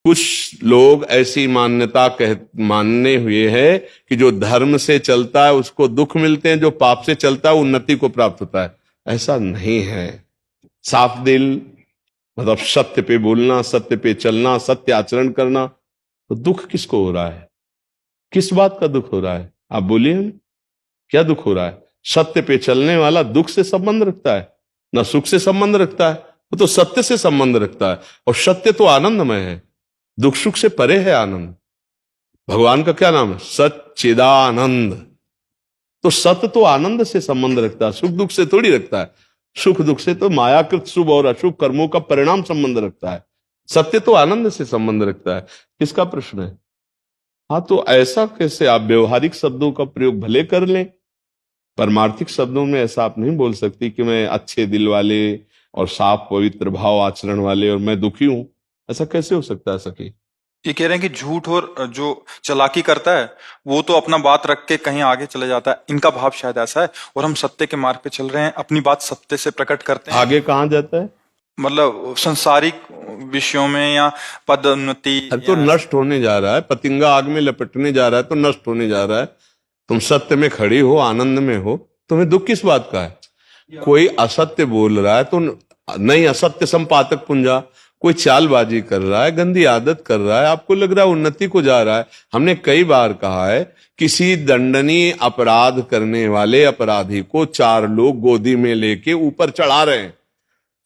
कुछ लोग ऐसी मान्यता मानने हुए है कि जो धर्म से चलता है उसको दुख मिलते हैं, जो पाप से चलता है उन्नति को प्राप्त होता है। ऐसा नहीं है। साफ दिल मतलब सत्य पे बोलना, सत्य पे चलना, सत्य आचरण करना। तो दुख किसको हो रहा है? किस बात का दुख हो रहा है? आप बोलिए हमें, क्या दुख हो रहा है? सत्य पे चलने वाला दुख से संबंध रखता है, ना सुख से संबंध रखता है। वो तो सत्य से संबंध रखता है, और सत्य तो आनंदमय है, दुख सुख से परे है आनंद। भगवान का क्या नाम है? सच्चिदानंद। तो सत्य तो आनंद से संबंध रखता है, सुख दुख से थोड़ी रखता है। सुख दुख से तो मायाकृत शुभ और अशुभ कर्मों का परिणाम संबंध रखता है। सत्य तो आनंद से संबंध रखता है। किसका प्रश्न है? हाँ, तो ऐसा कैसे? आप व्यवहारिक शब्दों का प्रयोग भले कर लें, परमार्थिक शब्दों में ऐसा आप नहीं बोल सकती कि मैं अच्छे दिल वाले और साफ पवित्र भाव आचरण वाले और मैं दुखी हूं। ऐसा कैसे हो सकता है सखी? ये कह रहे हैं कि झूठ और जो चालाकी करता है वो तो अपना बात रख के कहीं आगे चले जाता है, इनका भाव शायद ऐसा है। और हम सत्य के मार्ग पे चल रहे हैं, अपनी बात सत्य से प्रकट करते हैं। आगे कहाँ जाता है? मतलब संसारिक विषयों में या पदोन्नति तो नष्ट होने जा रहा है। पतिंगा आग में लपटने जा रहा है तो नष्ट होने जा रहा है। तुम सत्य में खड़ी हो, आनंद में हो, तुम्हें दुख किस बात का है? कोई असत्य बोल रहा है तो नहीं, असत्य संपातक पुंजा, कोई चालबाजी कर रहा है, गंदी आदत कर रहा है, आपको लग रहा है उन्नति को जा रहा है। हमने कई बार कहा है, किसी दंडनीय अपराध करने वाले अपराधी को चार लोग गोदी में लेके ऊपर चढ़ा रहे हैं,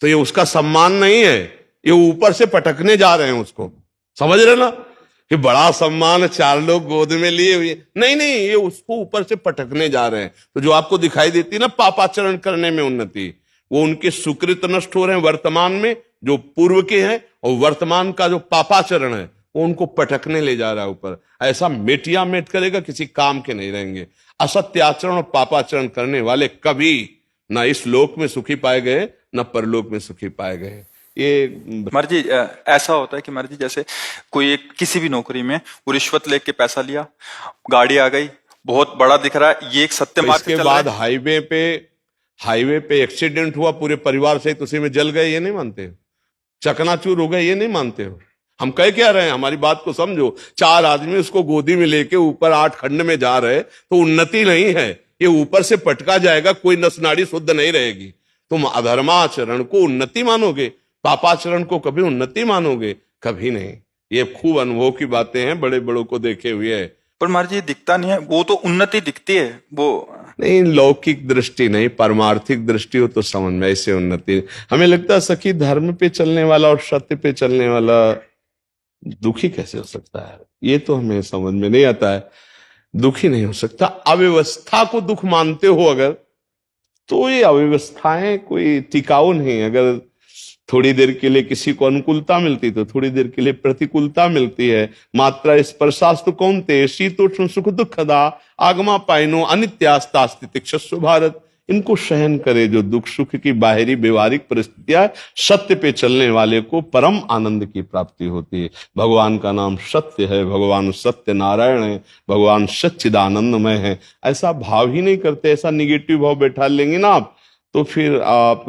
तो ये उसका सम्मान नहीं है, ये ऊपर से पटकने जा रहे हैं उसको। समझ रहे ना कि बड़ा सम्मान, चार लोग गोद में लिए हुए, नहीं नहीं, ये उसको ऊपर से पटकने जा रहे हैं। तो जो आपको दिखाई देती है ना पापाचरण करने में उन्नति, वो उनके सुकृत नष्ट हो रहे हैं वर्तमान में, जो पूर्व के हैं, और वर्तमान का जो पापाचरण है वो उनको पटकने ले जा रहा है ऊपर। ऐसा मेटिया मेट करेगा, किसी काम के नहीं रहेंगे। असत्य आचरण और पापाचरण करने वाले कभी ना इस लोक में सुखी पाए गए, न परलोक में सुखी पाए गए। ये मर्जी ऐसा होता है कि मर्जी जैसे कोई एक किसी भी नौकरी में वो रिश्वत लेके पैसा लिया, गाड़ी आ गई, बहुत बड़ा दिख रहा है, ये एक सत्य मार्ग से इसके चल रहा बाद है। हाईवे पे एक्सीडेंट हुआ, पूरे परिवार सहित उसी में जल गए, ये नहीं मानते हो? चकनाचूर हो गए, ये नहीं मानते हो? हम कह क्या रहे हैं, हमारी बात को समझो। चार आदमी उसको गोदी में लेके ऊपर 8 खंड में जा रहे, तो उन्नति नहीं है, ये ऊपर से पटका जाएगा, कोई नस नाड़ी शुद्ध नहीं रहेगी। तुम अधर्माचरण को उन्नति मानोगे, पापाचरण को कभी उन्नति मानोगे? कभी नहीं। ये खूब अनुभव की बातें हैं, बड़े बड़ों को देखे हुए है। पर महाराज ये दिखता नहीं है, वो तो उन्नति दिखती है वो। नहीं, लौकिक दृष्टि नहीं, परमार्थिक दृष्टि हो तो समझ में ऐसे उन्नति। हमें लगता है सखी धर्म पे चलने वाला और सत्य पे चलने वाला दुखी कैसे हो सकता है? ये तो हमें समझ में नहीं आता है। दुखी नहीं हो सकता। अव्यवस्था को दुख मानते हो अगर, तो ये अव्यवस्थाएं कोई टिकाऊ नहीं। अगर थोड़ी देर के लिए किसी को अनुकूलता मिलती तो थोड़ी देर के लिए प्रतिकूलता मिलती है। मात्रा स्पर्शास्तु कौन्तेय शीतोष्ण सुख दुखदा आगमा पाइनो अनित्यास्तास्ति तिक्षस्व भारत। इनको सहन करे जो दुख सुख की बाहरी व्यवहारिक परिस्थितियां, सत्य पे चलने वाले को परम आनंद की प्राप्ति होती है। भगवान का नाम सत्य है, भगवान सत्य नारायण है, भगवान सच्चिदानंदमय है। ऐसा भाव ही नहीं करते, ऐसा निगेटिव भाव बैठा लेंगे ना आप, तो फिर आप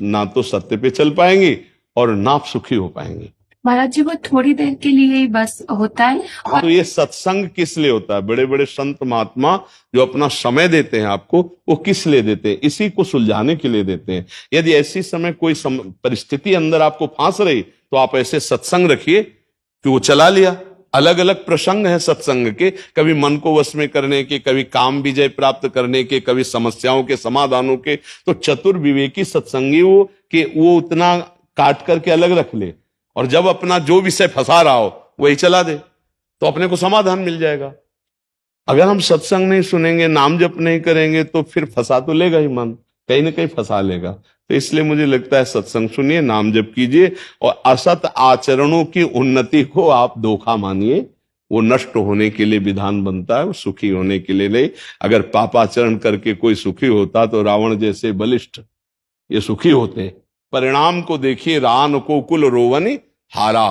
ना तो सत्य पे चल पाएंगे और ना आप सुखी हो पाएंगे। महाराज जी वो थोड़ी देर के लिए ही बस होता है। तो ये सत्संग किस लिए होता है? बड़े बड़े संत महात्मा जो अपना समय देते हैं आपको, वो किस लिए देते हैं? इसी को सुलझाने के लिए देते हैं। यदि ऐसी समय कोई परिस्थिति अंदर आपको फांस रही तो आप ऐसे सत्संग रखिए कि वो चला लिया। अलग अलग प्रसंग है सत्संग के, कभी मन को वश में करने के, कभी काम विजय प्राप्त करने के, कभी समस्याओं के समाधानों के। तो चतुर विवेकी सत्संगी हो कि वो उतना काट करके अलग रख ले, और जब अपना जो विषय फंसा रहा हो वही चला दे, तो अपने को समाधान मिल जाएगा। अगर हम सत्संग नहीं सुनेंगे, नाम जप नहीं करेंगे, तो फिर फंसा तो लेगा ही मन, कहीं ना कहीं फंसा लेगा। तो इसलिए मुझे लगता है सत्संग सुनिए, नाम जप कीजिए, और असत आचरणों की उन्नति को आप धोखा मानिए। वो नष्ट होने के लिए विधान बनता है, वो सुखी होने के लिए नहीं। अगर पापाचरण करके कोई सुखी होता तो रावण जैसे बलिष्ठ ये सुखी होते। परिणाम को देखिए, रान को कुल रोवनी हारा,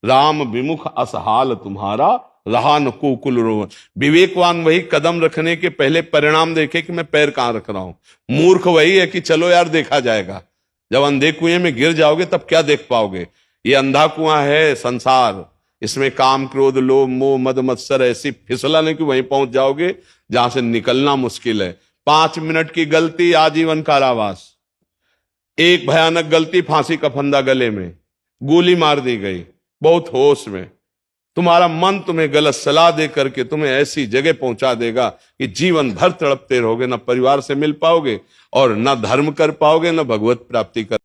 राम विमुख असहाल तुम्हारा, रहा न को कुल रोवन। विवेकवान वही कदम रखने के पहले परिणाम देखे कि मैं पैर कहां रख रहा हूं। मूर्ख वही है कि चलो यार देखा जाएगा। जब अंधे कुएं में गिर जाओगे तब क्या देख पाओगे? ये अंधा कुआं है संसार, इसमें काम क्रोध लोभ मोह मद मत्सर ऐसी फिसलन है कि वहीं पहुंच जाओगे जहां से निकलना मुश्किल है। 5 मिनट की गलती आजीवन कारावास, एक भयानक गलती फांसी का फंदा गले में, गोली मार दी गई बहुत होश में। तुम्हारा मन तुम्हें गलत सलाह दे करके तुम्हें ऐसी जगह पहुंचा देगा कि जीवन भर तड़पते रहोगे, न परिवार से मिल पाओगे और न धर्म कर पाओगे, न भगवत प्राप्ति कर